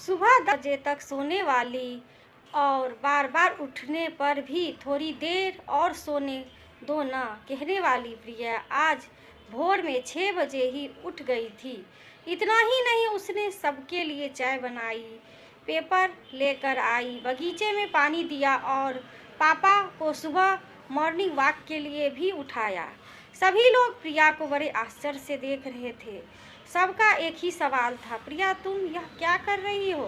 सुबह 10 बजे तक सोने वाली और बार बार उठने पर भी थोड़ी देर और सोने दो ना कहने वाली प्रिया आज भोर में 6 बजे ही उठ गई थी। इतना ही नहीं, उसने सबके लिए चाय बनाई, पेपर लेकर आई, बगीचे में पानी दिया और पापा को सुबह मॉर्निंग वॉक के लिए भी उठाया। सभी लोग प्रिया को बड़े आश्चर्य से देख रहे थे। सबका एक ही सवाल था, प्रिया तुम यह क्या कर रही हो?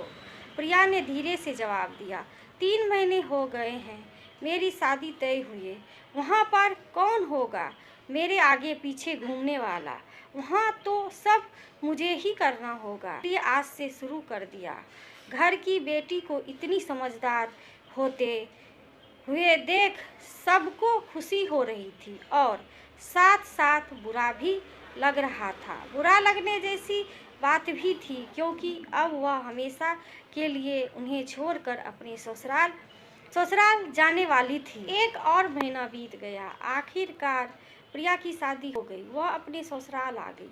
प्रिया ने धीरे से जवाब दिया, 3 महीने हो गए हैं मेरी शादी तय हुए। वहाँ पर कौन होगा मेरे आगे पीछे घूमने वाला? वहाँ तो सब मुझे ही करना होगा। प्रिया आज से शुरू कर दिया। घर की बेटी को इतनी समझदार होते हुए देख सबको खुशी हो रही थी और साथ साथ बुरा भी लग रहा था। बुरा लगने जैसी बात भी थी क्योंकि अब वह हमेशा के लिए उन्हें छोड़कर अपने ससुराल जाने वाली थी। एक और महीना बीत गया। आखिरकार प्रिया की शादी हो गई। वह अपने ससुराल आ गई।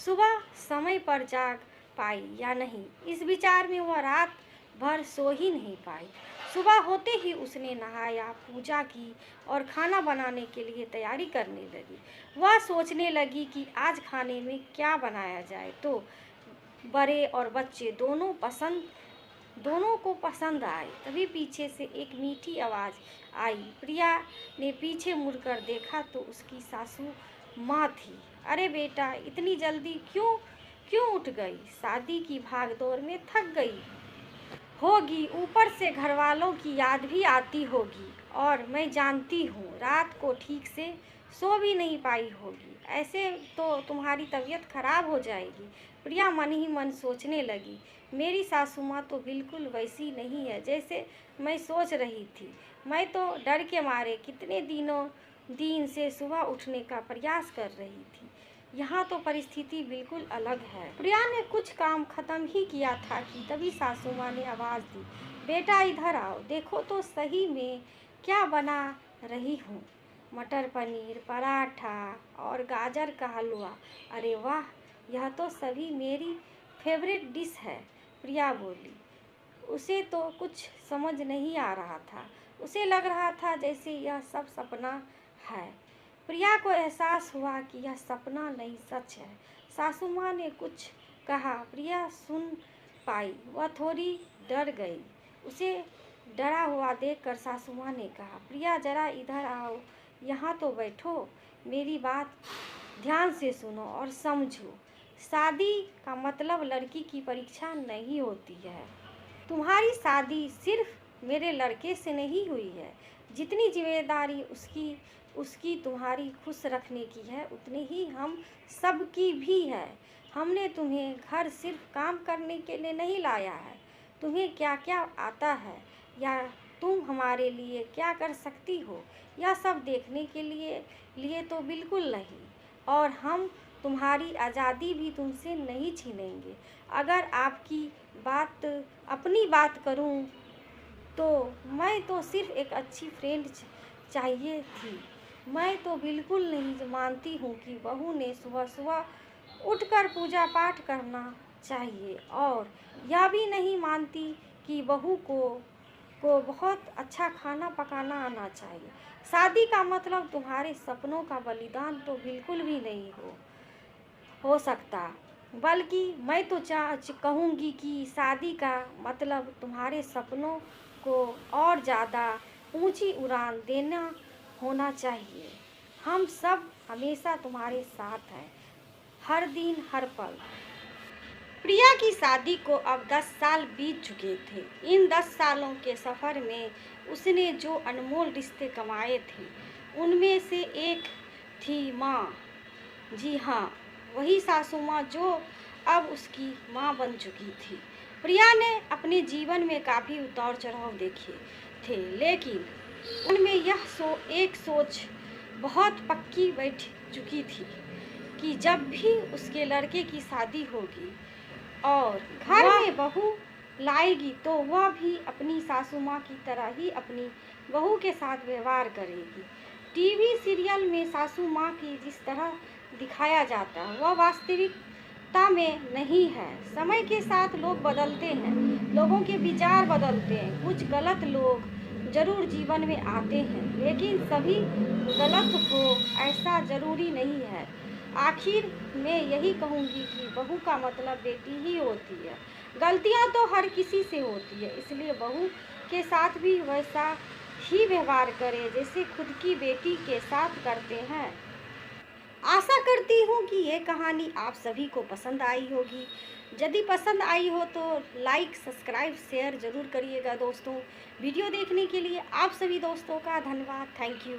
सुबह समय पर जाग पाई या नहीं, इस विचार में वह रात भर सो ही नहीं पाई। सुबह होते ही उसने नहाया, पूजा की और खाना बनाने के लिए तैयारी करने लगी। वह सोचने लगी कि आज खाने में क्या बनाया जाए तो बड़े और बच्चे दोनों को पसंद आए। तभी पीछे से एक मीठी आवाज़ आई। प्रिया ने पीछे मुड़कर देखा तो उसकी सासू माँ थी। अरे बेटा, इतनी जल्दी क्यों उठ गई? शादी की भागदौड़ में थक गई होगी, ऊपर से घर वालों की याद भी आती होगी और मैं जानती हूँ रात को ठीक से सो भी नहीं पाई होगी। ऐसे तो तुम्हारी तबीयत खराब हो जाएगी। प्रिया मन ही मन सोचने लगी, मेरी सासू माँ तो बिल्कुल वैसी नहीं है जैसे मैं सोच रही थी। मैं तो डर के मारे कितने दिन से सुबह उठने का प्रयास कर रही थी। यहाँ तो परिस्थिति बिल्कुल अलग है। प्रिया ने कुछ काम खत्म ही किया था कि तभी सासू माँ ने आवाज़ दी, बेटा इधर आओ, देखो तो सही में क्या बना रही हूँ। मटर पनीर, पराठा और गाजर का हलवा। अरे वाह, यह तो सभी मेरी फेवरेट डिश है। प्रिया बोली। उसे तो कुछ समझ नहीं आ रहा था। उसे लग रहा था जैसे यह सब सपना है। प्रिया को एहसास हुआ कि यह सपना नहीं, सच है। सासू माँ ने कुछ कहा, प्रिया सुन पाई। वह थोड़ी डर गई। उसे डरा हुआ देखकर सासू माँ ने कहा, प्रिया जरा इधर आओ, यहाँ तो बैठो, मेरी बात ध्यान से सुनो और समझो। शादी का मतलब लड़की की परीक्षा नहीं होती है। तुम्हारी शादी सिर्फ मेरे लड़के से नहीं हुई है। जितनी जिम्मेदारी उसकी तुम्हारी खुश रखने की है, उतनी ही हम सबकी भी है। हमने तुम्हें घर सिर्फ काम करने के लिए नहीं लाया है। तुम्हें क्या क्या आता है या तुम हमारे लिए क्या कर सकती हो, यह सब देखने के लिए तो बिल्कुल नहीं। और हम तुम्हारी आज़ादी भी तुमसे नहीं छीनेंगे। अगर अपनी बात करूं तो मैं तो सिर्फ एक अच्छी फ्रेंड चाहिए थी। मैं तो बिल्कुल नहीं मानती हूँ कि बहू ने सुबह सुबह उठकर पूजा पाठ करना चाहिए और यह भी नहीं मानती कि बहू को बहुत अच्छा खाना पकाना आना चाहिए। शादी का मतलब तुम्हारे सपनों का बलिदान तो बिल्कुल भी नहीं हो सकता। बल्कि मैं तो कहूँगी कि शादी का मतलब तुम्हारे सपनों को और ज़्यादा ऊंची उड़ान देना होना चाहिए। हम सब हमेशा तुम्हारे साथ हैं, हर दिन हर पल। प्रिया की शादी को अब 10 साल बीत चुके थे। इन 10 सालों के सफ़र में उसने जो अनमोल रिश्ते कमाए थे, उनमें से एक थी माँ। जी हाँ, वही सासू माँ जो अब उसकी माँ बन चुकी थी। प्रिया ने अपने जीवन में काफ़ी उतार चढ़ाव देखे थे, लेकिन उनमें एक सोच बहुत पक्की बैठ चुकी थी कि जब भी उसके लड़के की शादी होगी और घर में बहू लाएगी तो वह भी अपनी सासू माँ की तरह ही अपनी बहू के साथ व्यवहार करेगी। टीवी सीरियल में सासू माँ की जिस तरह दिखाया जाता है, वह सत्ता में नहीं है। समय के साथ लोग बदलते हैं, लोगों के विचार बदलते हैं। कुछ गलत लोग जरूर जीवन में आते हैं, लेकिन सभी गलत हो ऐसा ज़रूरी नहीं है। आखिर मैं यही कहूँगी कि बहू का मतलब बेटी ही होती है। गलतियाँ तो हर किसी से होती है, इसलिए बहू के साथ भी वैसा ही व्यवहार करें जैसे खुद की बेटी के साथ करते हैं। आशा करती हूँ कि ये कहानी आप सभी को पसंद आई होगी। यदि पसंद आई हो तो लाइक, सब्सक्राइब, शेयर ज़रूर करिएगा दोस्तों। वीडियो देखने के लिए आप सभी दोस्तों का धन्यवाद। Thank you.